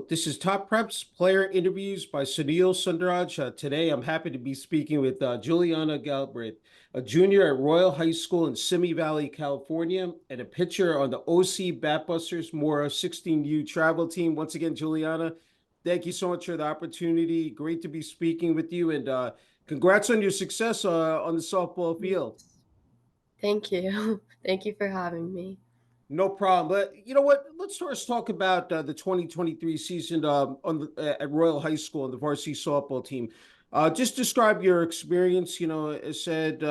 This is Top Preps Player Interviews by Sunil Sunder. Today, I'm happy to be speaking with Julianna Galbraith, a junior at Royal High School in Simi Valley, California, and a pitcher on the OC Batbusters Mora 16U travel team. Once again, Julianna, thank you so much for the opportunity. Great to be speaking with you, and congrats on your success on the softball field. Thank you. Thank you for having me. No problem. But you know what? Let's first talk about the 2023 season at Royal High School and the varsity softball team. Just describe your experience. As said,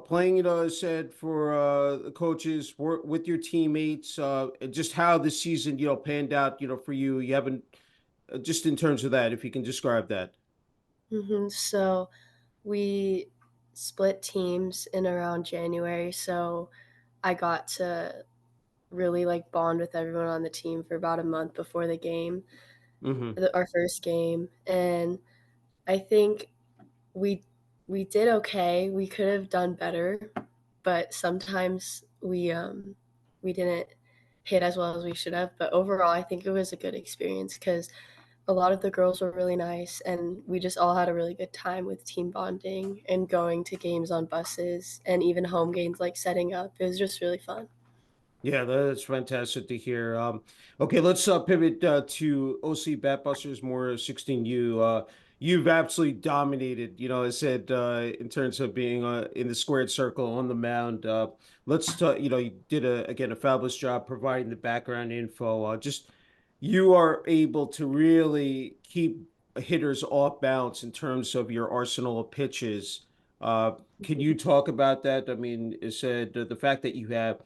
playing. As said for the coaches, work with your teammates, and just how the season panned out. For you. You haven't just in terms of that. If you can describe that. So we split teams in around January. So I got to really like bond with everyone on the team for about a month before the game, Mm-hmm. our first game. And I think we we did okay. We could have done better, but sometimes we didn't hit as well as we should have. But overall, I think it was a good experience because a lot of the girls were really nice, and we just all had a really good time with team bonding and going to games on buses and even home games, like setting up. It was just really fun. Yeah, that's fantastic to hear. Okay, let's pivot to OC Batbusters more 16U. You've absolutely dominated, I said in terms of being in the squared circle on the mound. Let's talk, you did a fabulous job providing the background info. Just you are able to really keep hitters off balance in terms of your arsenal of pitches. Uh, can you talk about that? I mean, it said the fact that you have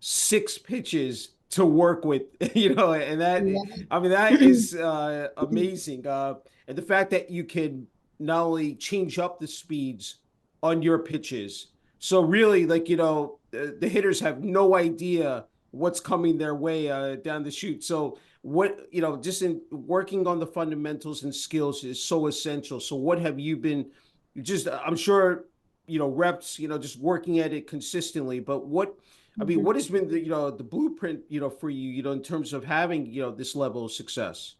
six pitches to work with, and that, Yeah. I mean, that is amazing. And the fact that you can not only change up the speeds on your pitches, so really, like, the hitters have no idea what's coming their way down the chute. So, just in working on the fundamentals and skills is so essential. So, what have you been just, I'm sure, reps, just working at it consistently, but I mean, what has been the blueprint for you in terms of having this level of success?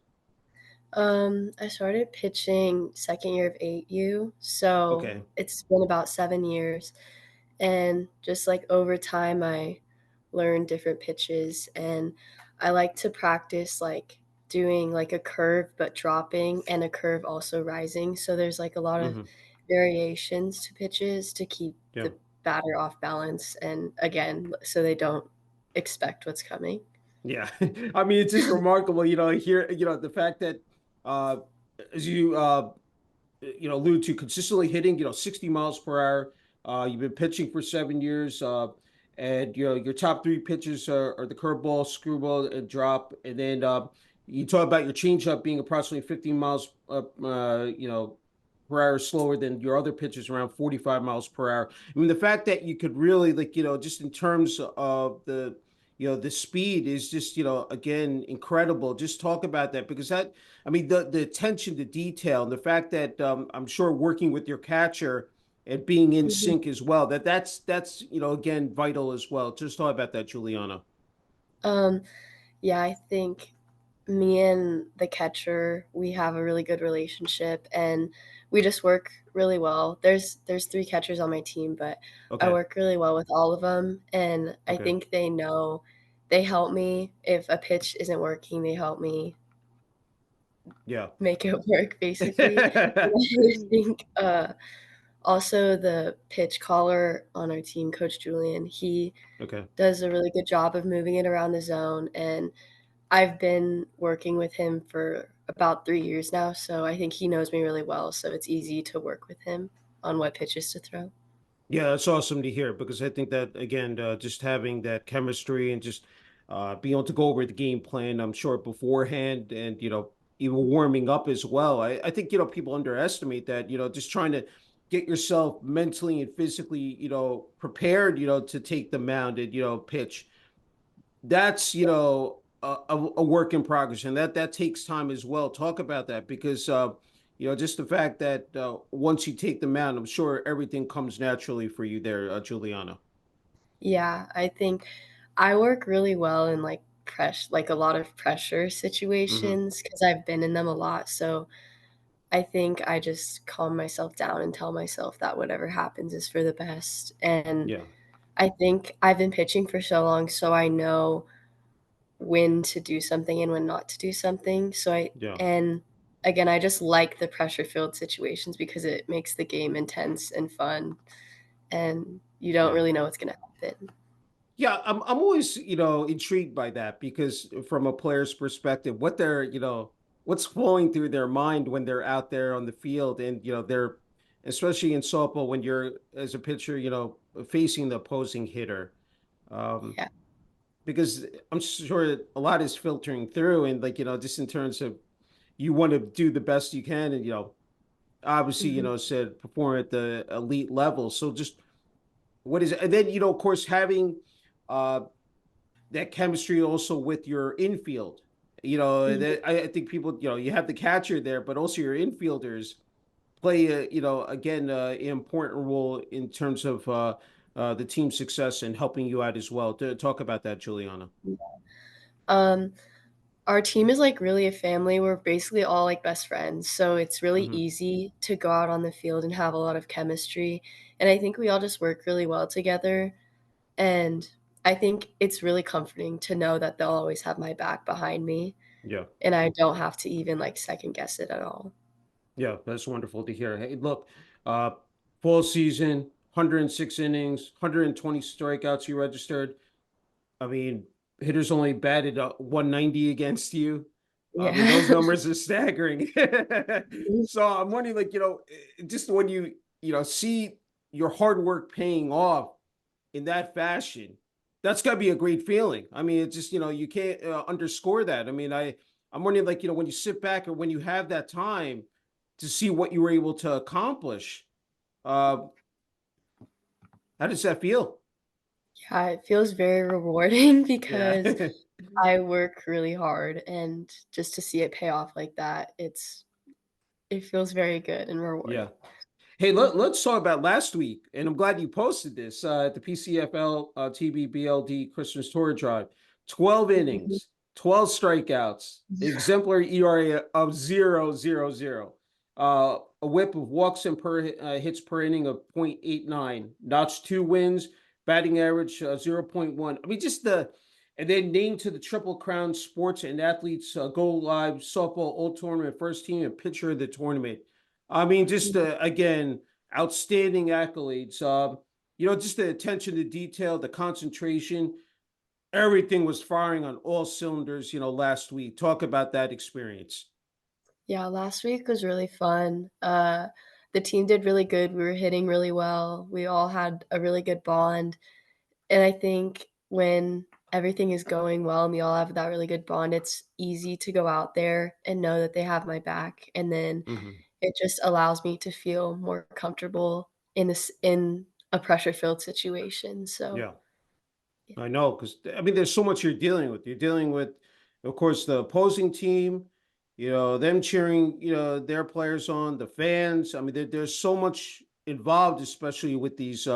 I started pitching second year of 8U, so Okay. it's been about 7 years. And just like over time, I learned different pitches, and I like to practice like doing like a curve but dropping and a curve also rising. So there's like a lot of Hmm. variations to pitches to keep Yeah. the batter off balance and again, so they don't expect what's coming. Yeah. I mean, it's just remarkable, here, the fact that uh as you allude to consistently hitting, 60 miles per hour. You've been pitching for 7 years, and your top three pitches are the curveball, screwball, and drop. And then you talk about your changeup being approximately 15 miles per hour slower than your other pitches, around 45 miles per hour. I mean, the fact that you could really, like, just in terms of the speed is just, again, incredible. Just talk about that, because that, I mean, the attention to detail and the fact that I'm sure working with your catcher and being in Mhm. sync as well, that's again, vital as well. Just talk about that, Juliana. Um, yeah, I think me and the catcher, we have a really good relationship and we just work really well. There's three catchers on my team, but I Okay. work really well with all of them, and I Okay. think they know they help me if a pitch isn't working, they help me Yeah. make it work basically. And I think also the pitch caller on our team, Coach Julian, he Okay. does a really good job of moving it around the zone, and I've been working with him for about 3 years now, so I think he knows me really well, so it's easy to work with him on what pitches to throw. Yeah, that's awesome to hear, because I think that, again, just having that chemistry and just being able to go over the game plan, I'm sure, beforehand, and even warming up as well. I think people underestimate that. Just trying to get yourself mentally and physically prepared to take the mound and pitch. That's a work in progress, and that takes time as well. Talk about that, because just the fact that once you take them out, I'm sure everything comes naturally for you there, Juliana. Yeah, I think I work really well in, like, like a lot of pressure Hmm. situations because I've been in them a lot. So I think I just calm myself down and tell myself that whatever happens is for the best. And Yeah. I think I've been pitching for so long, so I know when to do something and when not to do something. Yeah. And again, I just like the pressure filled situations because it makes the game intense and fun, and you don't Yeah. really know what's going to happen. Yeah, I'm always, intrigued by that because from a player's perspective, what they're, what's flowing through their mind when they're out there on the field and, they're especially in softball when you're as a pitcher, facing the opposing hitter. Um, Yeah. because I'm sure a lot is filtering through and like, just in terms of you want to do the best you can and, obviously, Mhm. said perform at the elite level. So just what is it? And then, of course, having uh that chemistry also with your infield. Mhm. I think people, you have the catcher there, but also your infielders play, again, an important role in terms of the team success and helping you out as well. To talk about that, Juliana. Um, our team is like really a family. We're basically all like best friends. So it's really Hmm. easy to go out on the field and have a lot of chemistry. And I think we all just work really well together. And I think it's really comforting to know that they'll always have my back behind me Yeah. and I don't have to even like second guess it at all. Yeah, that's wonderful to hear. Hey, look, uh, full season, 106 innings, 120 strikeouts you registered. I mean, hitters only batted 190 against you. I mean, those Yeah. numbers are staggering. So I'm wondering, like, just when you, see your hard work paying off in that fashion, that's got to be a great feeling. I mean, it's just, you can't underscore that. I mean, I'm wondering, like, when you sit back or when you have that time to see what you were able to accomplish, uh, how does that feel? Yeah, it feels very rewarding Yeah. because I work really hard and just to see it pay off like that, it feels very good and Yeah. rewarding. Hey, Mhm. let's talk about last week, and I'm glad you posted this at the PCFL TBBLD Christmas Tour Drive. 12 Mhm. innings, 12 strikeouts, exemplary ERA of 0.00, a whip of walks and per hits per inning of 0.89, notched 2 wins, batting average 0.1. I mean, and then named to the Triple Crown Sports and Athletes Go Live Softball All Tournament First Team and Pitcher of the Tournament. I mean, just again, outstanding accolades. Just the attention to detail, the concentration, everything was firing on all cylinders. Last week. Talk about that experience. Yeah, last week was really fun. The team did really good. We were hitting really well. We all had a really good bond. And I think when everything is going well and we all have that really good bond, it's easy to go out there and know that they have my back. And then Hmm. it just allows me to feel more comfortable in a pressure-filled situation. So, Yeah. yeah. I know, because I mean, there's so much you're dealing with. You're dealing with, of course, the opposing team. Them cheering, their players on, the fans. I mean, there's so much involved, especially with these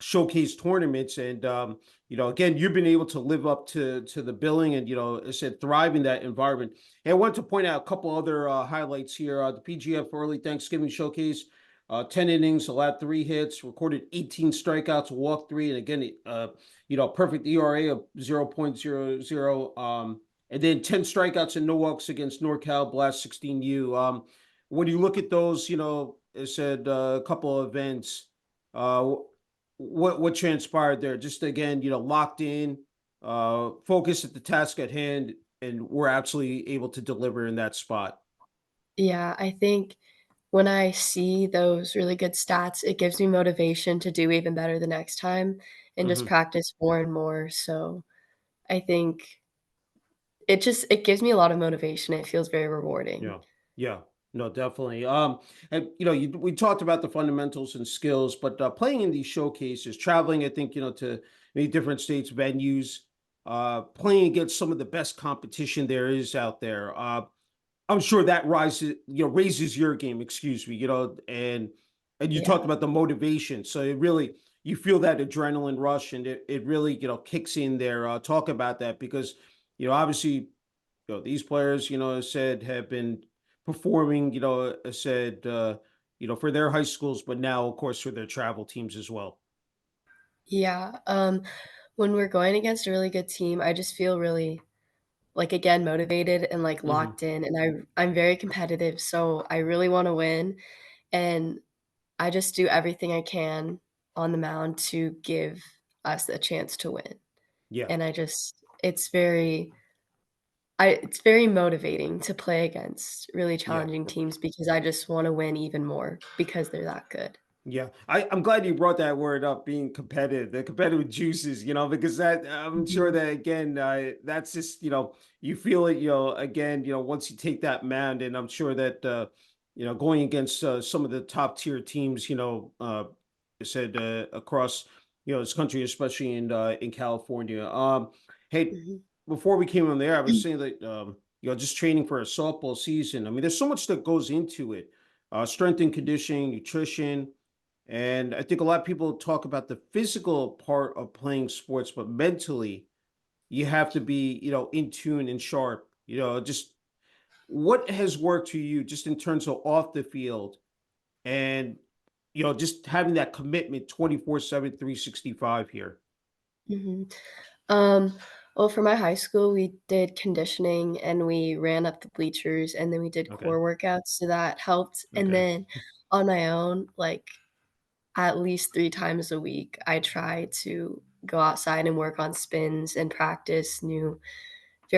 showcase tournaments. And again, you've been able to live up to the billing and I said thrive in that environment. And I wanted to point out a couple other highlights here. The PGF Early Thanksgiving Showcase. 10 innings, allowed 3 hits, recorded 18 strikeouts, walked 3, and again, perfect ERA of 0.00. And then 10 strikeouts and no walks against NorCal Blast 16U. When you look at those, it said a couple of events. Uh, what transpired there? Just again, locked in, focused at the task at hand, and we're absolutely able to deliver in that spot. Yeah, I think when I see those really good stats, it gives me motivation to do even better the next time and just Hmm. practice more and more. So, I think it gives me a lot of motivation. It feels very rewarding. Yeah, yeah, no, definitely. And we talked about the fundamentals and skills, but playing in these showcases, traveling, I think to many different states, venues, playing against some of the best competition there is out there. I'm sure that raises your game, excuse me, and you talked Yeah. about the motivation. So it really, you feel that adrenaline rush, and it really, kicks in there. Talk about that because, obviously, these players, as said, have been performing, as said, for their high schools, but now, of course, for their travel teams as well. Yeah, when we're going against a really good team, I just feel really, like, again, motivated and, like, Hmm. locked in, and I'm very competitive, so I really wanna win, and I just do everything I can on the mound to give us a chance to win, Yeah, and I just it's very motivating to play against really yeah. challenging teams because I just wanna win even more because they're that good. Yeah, I'm glad you brought that word up, being competitive, the competitive juices, because that I'm sure Mhm, that again, that's just you feel it, again, once you take that mound, and I'm sure that going against some of the top tier teams, I said across this country, especially in California. Hey, mhm, before we came on there, I was saying that just training for a softball season. I mean, there's so much that goes into it, strength and conditioning, nutrition, and I think a lot of people talk about the physical part of playing sports, but mentally, you have to be, in tune and sharp. Just what has worked for you just in terms of off the field and, just having that commitment 24/7, 365 here. mhm. Um, well, for my high school, we did conditioning and we ran up the bleachers and then we did Okay. core workouts, so that helped. And Okay. then on my own, like at least 3 times a week, I try to go outside and work on spins and practice new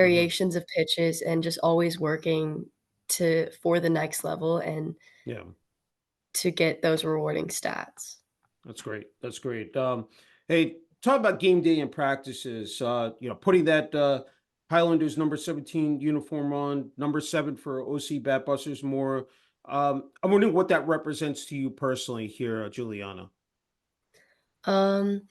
Hmm. variations of pitches and just always working to for the next level and Yeah. to get those rewarding stats. That's great. That's great. Hey, talk about game day and practices. Putting that Highlanders number 17 uniform on, number 7 for OC Batbusters more. I'm wondering what that represents to you personally here, Juliana. Um,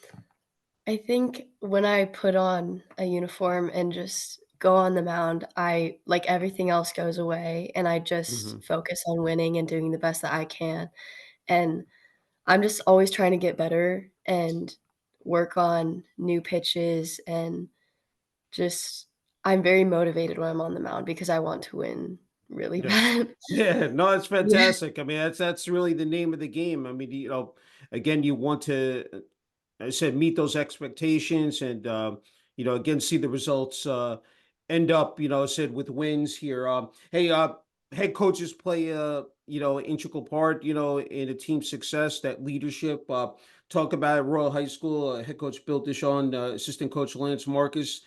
I think when I put on a uniform and just go on the mound, I like, everything else goes away, and I just Hmm. focus on winning and doing the best that I can, and I'm just always trying to get better and work on new pitches and just I'm very motivated when I'm on the mound because I want to win really Yeah. bad. Yeah, no, it's Yeah. fantastic. I mean, that's really the name of the game. I mean, again, you want to, I said, meet those expectations, and again, see the results end up, I said, with wins here. Hey, head coaches play an integral part, in a team's success. That leadership. Talk about at Royal High School, head coach Bill Dishon, assistant coach Lance Marcus,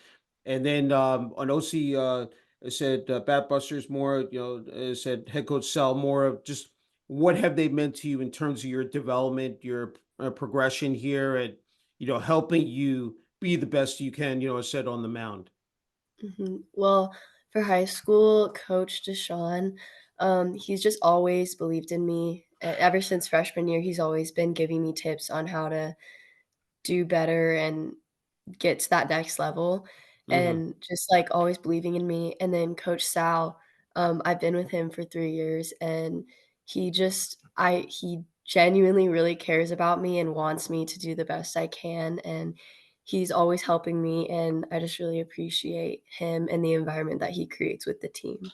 and then on OC. I said Bat Busters more, I said head coach Sal more. Just what have they meant to you in terms of your development, your progression here, and helping you be the best you can, I said on the mound. Mhm. Well, for high school, Coach Deshaun, he's just always believed in me. Ever since freshman year, he's always been giving me tips on how to do better and get to that next level, Hmm. and just, like, always believing in me, and then Coach Sal, I've been with him for 3 years, and he genuinely really cares about me and wants me to do the best I can, and he's always helping me, and I just really appreciate him and the environment that he creates with the team.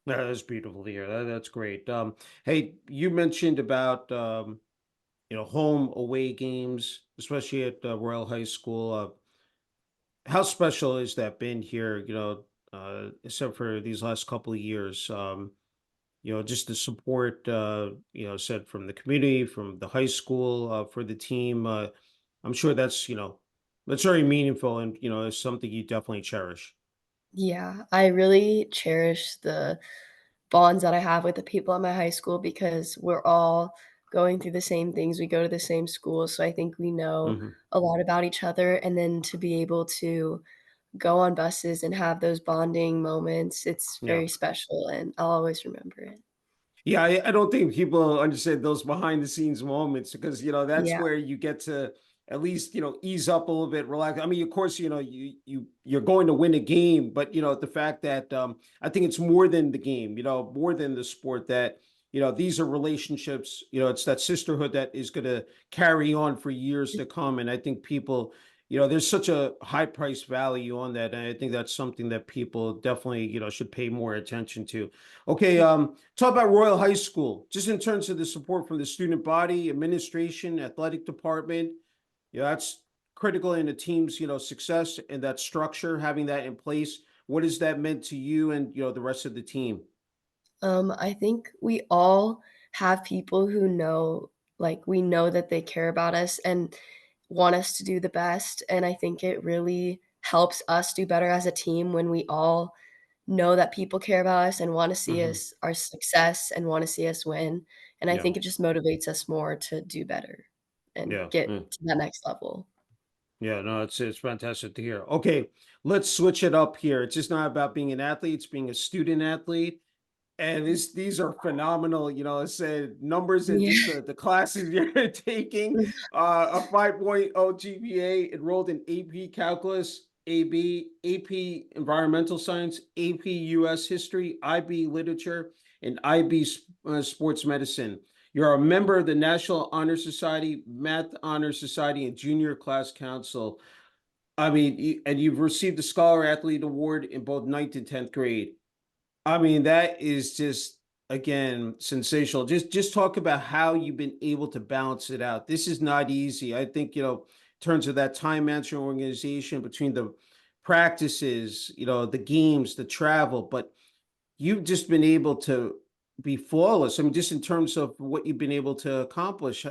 That's beautiful to hear. That's great. Hey, you mentioned about home away games, especially at Royal High School. How special has that been here? Except for these last couple of years. Just the support, said from the community, from the high school, for the team. I'm sure that's very meaningful, and, it's something you definitely cherish. Yeah, I really cherish the bonds that I have with the people at my high school because we're all going through the same things. We go to the same school, so I think we know Hmm. a lot about each other, and then to be able to go on buses and have those bonding moments, it's Yeah. very special, and I'll always remember it. Yeah, I don't think people understand those behind the scenes moments because that's Yeah, where you get to at least ease up a little bit, relax. I mean, of course, you're going to win a game, but the fact that I think it's more than the game, more than the sport, that these are relationships, it's that sisterhood that is going to carry on for years to come. And I think people, there's such a high price value on that. And I think that's something that people definitely, should pay more attention to. Okay. Talk about Royal High School, just in terms of the support from the student body, administration, athletic department. That's critical in a team's, success, and that structure, having that in place. What has that meant to you and, the rest of the team? I think we all have people who know, like, we know that they care about us and want us to do the best. And I think it really helps us do better as a team when we all know that people care about us and want to see Hmm. us our success and want to see us win. And I Yeah. think it just motivates us more to do better and Yeah. get Mm. to that next level. Yeah, no, it's fantastic to hear. Okay, let's switch it up here. It's just not about being an athlete, it's being a student athlete. And these are phenomenal, I said numbers and just Yeah. the classes you're taking. A 5.0 GPA, enrolled in AP Calculus, AP Environmental Science, AP US History, IB Literature, and IB Sports Medicine. You're a member of the National Honor Society, Math Honor Society, and Junior Class Council. I mean, and you've received the Scholar Athlete Award in both ninth and 10th grade. I mean, that is just, again, sensational. Just talk about how you've been able to balance it out. This is not easy. I think, in terms of that time management organization between the practices, the games, the travel, but you've just been able to be flawless. I mean, just in terms of what you've been able to accomplish.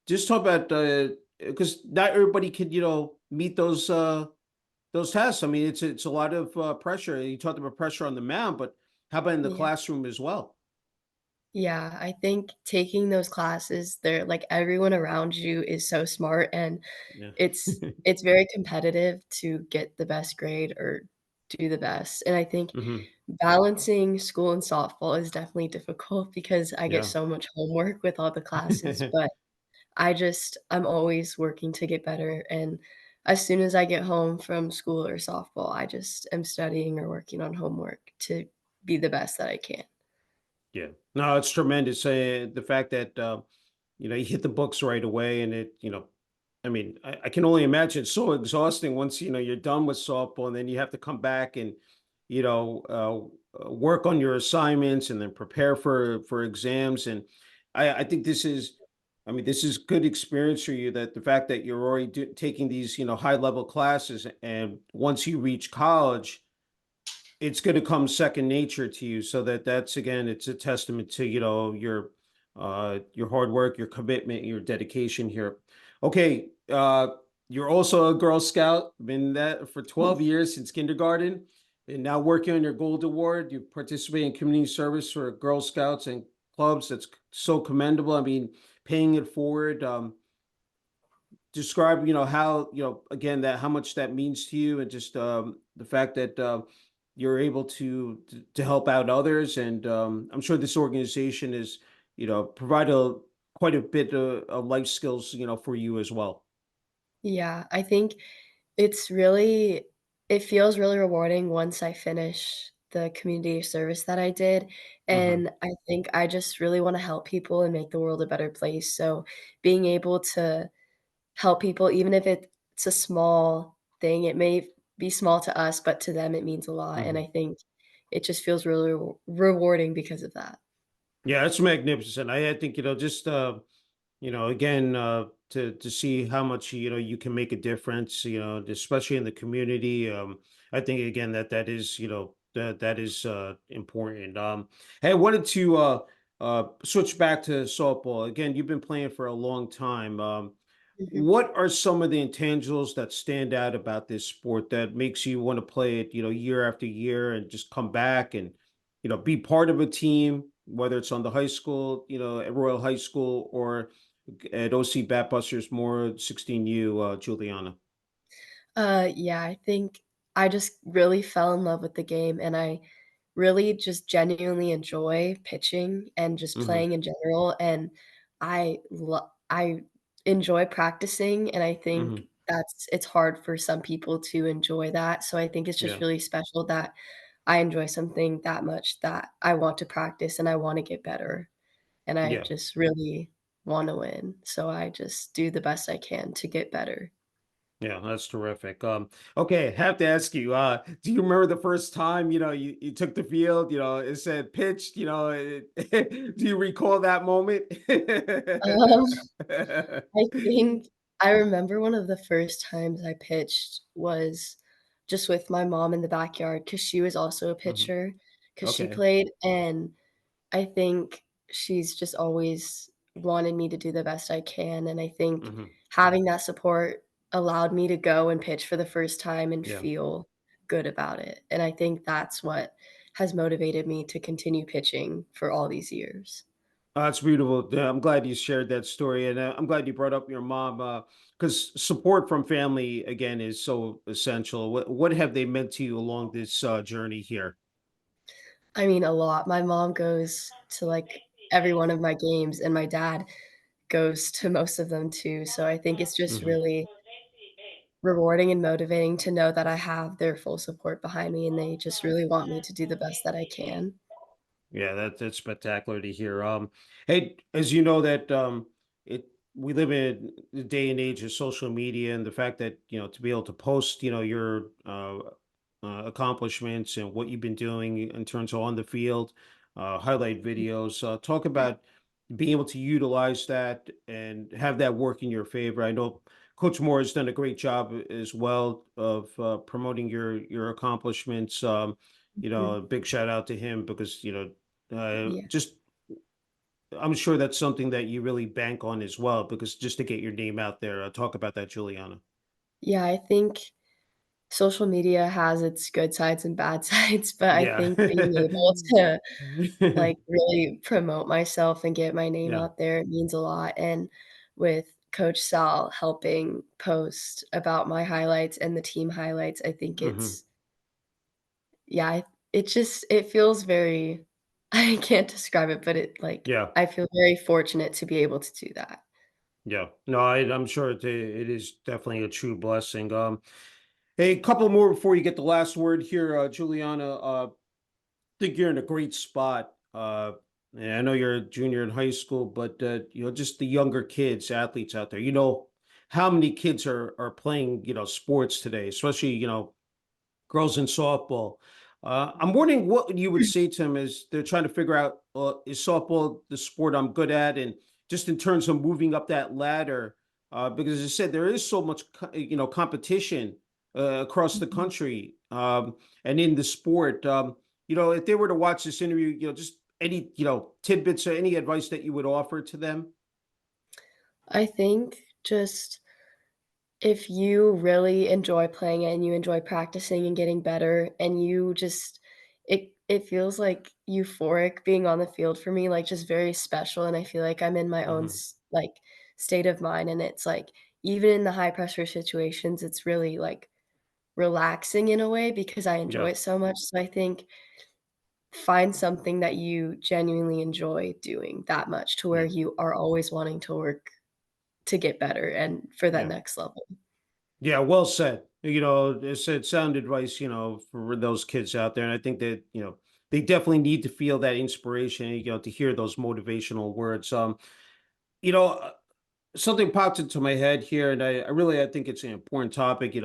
Just talk about because not everybody could, meet those tests. I mean, it's a lot of pressure. You talked about pressure on the mound, but how about in the Yeah. classroom as well? Yeah, I think taking those classes, they're like everyone around you is so smart and Yeah. it's very competitive to get the best grade or do the best. And I think Hmm. balancing school and softball is definitely difficult because I get Yeah. so much homework with all the classes, but I'm always working to get better. And as soon as I get home from school or softball, I just am studying or working on homework to be the best that I can. Yeah. No, it's tremendous. The fact that you hit the books right away, and I mean, I can only imagine it's so exhausting once you're done with softball, and then you have to come back and work on your assignments and then prepare for exams. And I think this is, I mean, this is good experience for you. That the fact that you're already taking these high level classes, and once you reach college, it's going to come second nature to you. So that's, again, it's a testament to your hard work, your commitment, your dedication here. Okay. You're also a Girl Scout, been that for 12 years, since kindergarten, and now working on your gold award. You participate in community service for Girl Scouts and clubs. That's so commendable. I mean, paying it forward. Describe, how, again, that how much that means to you, and just the fact that you're able to help out others. And I'm sure this organization is, provide quite a bit of life skills, for you as well. Yeah, I think it's really it feels really rewarding once I finish the community service that I did, Hmm. and I think I just really wanna help people and make the world a better place, so being able to help people, even if it's a small thing, it may be small to us, but to them it means a lot, and Hmm. I think it just feels really rewarding because of that. Yeah, it's magnificent. I think, just again, to see how much you can make a difference, especially in the community. I think, again, that is, that is important. Hey, I wanted to switch back to softball. Again, you've been playing for a long time. Mhm. What are some of the intangibles that stand out about this sport that makes you want to play it, year after year, and just come back and, be part of a team, whether it's on the high school, at Royal High School, or at OC Batbusters, more 16U, Juliana? Yeah, I think I just really fell in love with the game, and I really just genuinely enjoy pitching and just Hmm. playing in general, and I enjoy practicing, and I think Hmm. it's hard for some people to enjoy that, so I think it's just Yeah. really special that I enjoy something that much that I want to practice and I wanna get better. and I Yeah. just really wanna win, so I just do the best I can to get better. Yeah, that's terrific. Okay, have to ask you, do you remember the first time, you took the field, it said pitched, do you recall that moment? Um, I think I remember one of the first times I pitched was just with my mom in the backyard because she was also a Mhm. pitcher because she Okay. played, and I think she's just always wanted me to do the best I can, and I think Hmm. having that support allowed me to go and pitch for the first time and Yeah. feel good about it, and I think that's what has motivated me to continue pitching for all these years. That's beautiful. Yeah, I'm glad you shared that story, and I'm glad you brought up your mom, because support from family again is so essential. What have they meant to you along this journey here? I mean, a lot. My mom goes to, like, every one of my games, and my dad goes to most of them too, so I think it's just Hmm. really rewarding and motivating to know that I have their full support behind me, and they just really want me to do the best that I can. Yeah, that's spectacular to hear. Hey, as you know that it we live in the day and age of social media, and the fact that to be able to post your accomplishments and what you've been doing in terms of on the field, highlight videos. Talk about being able to utilize that and have that work in your favor. I know Coach Moore has done a great job as well of promoting your accomplishments. Mhm. A big shout out to him because Yeah. just I'm sure that's something that you really bank on as well because just to get your name out there. Talk about that, Juliana. Yeah, I think social media has its good sides and bad sides, but I Yeah. think being able to, like, really promote myself and get my name Yeah. out there means a lot, and with Coach Sal helping post about my highlights and the team highlights, I think Hmm. it's yeah, it just it feels very I can't describe it, but Yeah. I feel very fortunate to be able to do that. Yeah. No, I'm sure it is definitely a true blessing. Hey, a couple more before you get the last word here, Juliana. Think you're in a great spot. And I know you're a junior in high school, but just the younger kids, athletes out there. How many kids are playing sports today, especially girls in softball. I'm wondering what you would say to them as they're trying to figure out, is softball the sport I'm good at, and just in terms of moving up that ladder, because as I said, there is so much competition across the Mhm. country, and in the sport. If they were to watch this interview, just any tidbits or any advice that you would offer to them. I think just if you really enjoy playing it and you enjoy practicing and getting better and you just it feels, like, euphoric being on the field for me, like, just very special, and I feel like I'm in my own Hmm. state of mind, and it's, like, even in the high pressure situations, it's really, like, relaxing in a way because I enjoy Yeah, it so much, so I think find something that you genuinely enjoy doing that much to where yeah, you are always wanting to work to get better and for that yeah. next level. Yeah, well said. It's sound advice, for those kids out there. And I think that, they definitely need to feel that inspiration, to hear those motivational words. You know, uh, Something popped into my head here, and I think it's an important topic,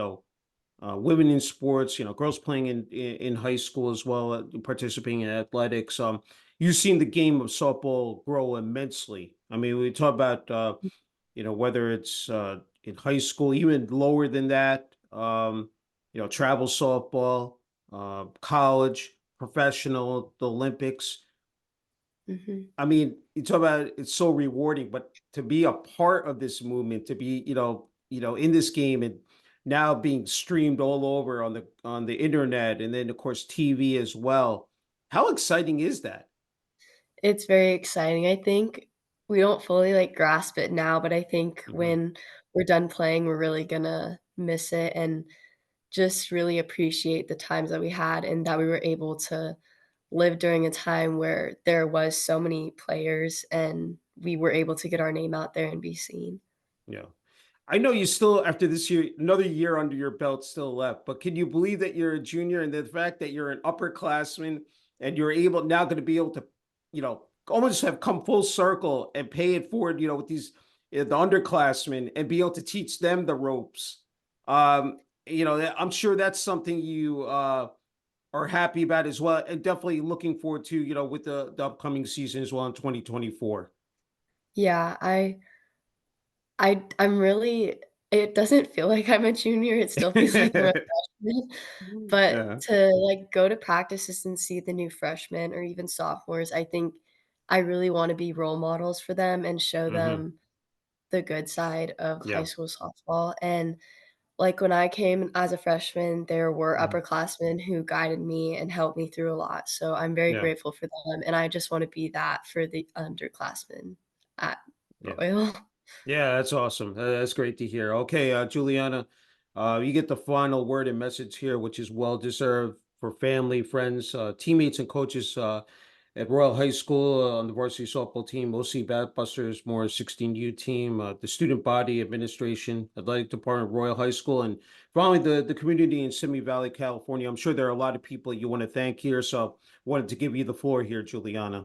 women in sports, girls playing in high school as well, participating in athletics. You've seen the game of softball grow immensely. I mean, we talk about, whether it's in high school, even lower than that, travel softball, college, professional, the Olympics. Mhm. I mean, you talk about it's so rewarding, but to be a part of this movement, to be, in this game and now being streamed all over on the internet and then of course TV as well. How exciting is that? It's very exciting. I think we don't fully, like, grasp it now, but I think Hmm. when we're done playing, we're really gonna miss it and just really appreciate the times that we had and that we were able to live during a time where there was so many players and we were able to get our name out there and be seen. Yeah. I know you still, after this year, another year under your belt still left, but can you believe that you're a junior and the fact that you're an upperclassman and you're able now going to be able to, almost have come full circle and pay it forward, with these the underclassmen and be able to teach them the ropes. I'm sure that's something you are happy about as well, and definitely looking forward to, with the upcoming season as well in 2024. Yeah, I'm really it doesn't feel like I'm a junior, it still feels like I'm a freshman, but Yeah. to, like, go to practices and see the new freshmen or even sophomores, I think I really wanna be role models for them and show Hmm. them the good side of high Yeah. school softball, and, like, when I came as a freshman, there were Mhm. upperclassmen who guided me and helped me through a lot, so I'm very Yeah. grateful for them, and I just wanna be that for the underclassmen at Yeah. Royal. Yeah, that's awesome. That's great to hear. Okay, Juliana, you get the final word and message here, which is well deserved for family, friends, teammates, and coaches at Royal High School on the varsity softball team, OC Batbusters, more 16U team, the student body, administration, athletic department, Royal High School, and finally the community in Simi Valley, California. I'm sure there are a lot of people you want to thank here, so wanted to give you the floor here, Juliana.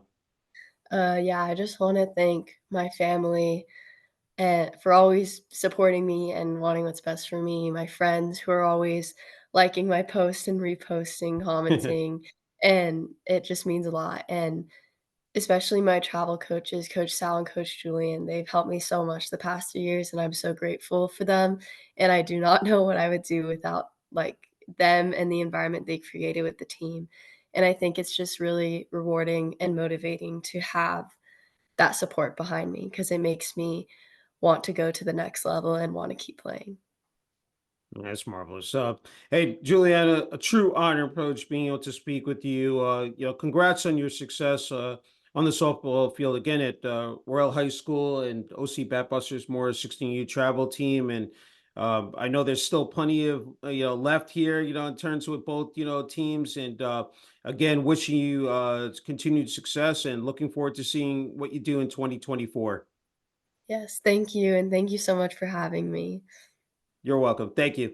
Yeah, I just wanna thank my family, for always supporting me and wanting what's best for me, my friends who are always liking my post and reposting, commenting, and it just means a lot, and especially my travel coaches, Coach Sal and Coach Julian, they've helped me so much the past 2 years, and I'm so grateful for them, and I do not know what I would do without, like, them and the environment they created with the team, and I think it's just really rewarding and motivating to have that support behind me because it makes me want to go to the next level and wanna keep playing. That's marvelous. Hey, Juliana, a true honor approach being able to speak with you. Congrats on your success on the softball field again at Royal High School and OC Batbusters more 16U travel team. And I know there's still plenty of left here, in terms with both teams. And again, wishing you continued success and looking forward to seeing what you do in 2024. Yes, thank you, and thank you so much for having me. You're welcome. Thank you.